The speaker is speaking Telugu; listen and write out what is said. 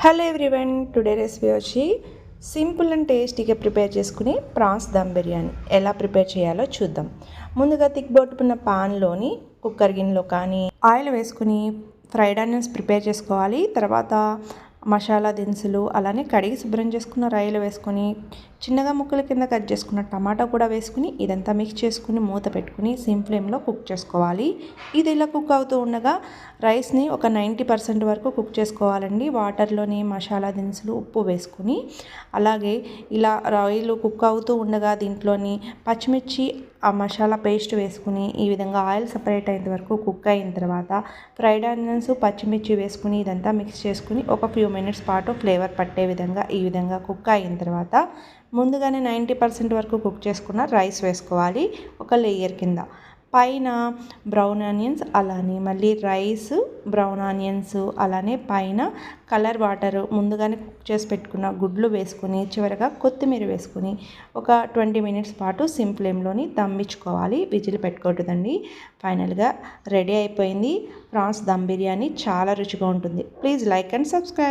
హలో ఎవ్రీవన్, టుడే రెసిపీ వచ్చి సింపుల్ అండ్ టేస్టీగా ప్రిపేర్ చేసుకుని ప్రాన్స్ దమ్ బిర్యానీ ఎలా ప్రిపేర్ చేయాలో చూద్దాం. ముందుగా తిక్బొట్టుకున్న పాన్లోని కుక్కర్ గిన్నెలో కానీ ఆయిల్ వేసుకుని ఫ్రైడ్ ఆనియన్స్ ప్రిపేర్ చేసుకోవాలి. తర్వాత మసాలా దినుసులు అలానే కడిగి శుభ్రం చేసుకున్న రొయ్యలు వేసుకొని చిన్నగా ముక్కల కింద కట్ చేసుకున్న టమాటా కూడా వేసుకుని ఇదంతా మిక్స్ చేసుకుని మూత పెట్టుకుని సిమ్ ఫ్లేమ్లో కుక్ చేసుకోవాలి. ఇది ఇలా కుక్ అవుతూ ఉండగా రైస్ని ఒక 90% వరకు కుక్ చేసుకోవాలండి. వాటర్లోని మసాలా దినుసులు ఉప్పు వేసుకుని అలాగే ఇలా రొయ్యలు కుక్ అవుతూ ఉండగా దీంట్లోని పచ్చిమిర్చి ఆ మసాలా పేస్ట్ వేసుకుని ఈ విధంగా ఆయిల్ సపరేట్ అయ్యేంత వరకు కుక్ అయిన తర్వాత ఫ్రైడ్ ఆనియన్స్ పచ్చిమిర్చి వేసుకుని ఇదంతా మిక్స్ చేసుకుని ఒక ఫ్యూ మినిట్స్ పాటు ఫ్లేవర్ పట్టే విధంగా ఈ విధంగా కుక్ అయిన తర్వాత ముందుగానే 90% వరకు కుక్ చేసుకున్న రైస్ వేసుకోవాలి ఒక లేయర్ కింద. పైన బ్రౌన్ ఆనియన్స్ అలానే మళ్ళీ రైస్, బ్రౌన్ ఆనియన్స్ అలానే పైన కలర్ వాటర్ ముందుగానే కుక్ చేసి పెట్టుకున్న గుడ్లు వేసుకుని చివరగా కొత్తిమీర వేసుకుని ఒక 20 మినిట్స్ పాటు సిమ్ ఫ్లేమ్లోని దమ్మించుకోవాలి. విజిల్ పెట్టుకోవద్దండి. ఫైనల్గా రెడీ అయిపోయింది ప్రాన్స్ దమ్ బిర్యానీ. చాలా రుచిగా ఉంటుంది. Please like and subscribe.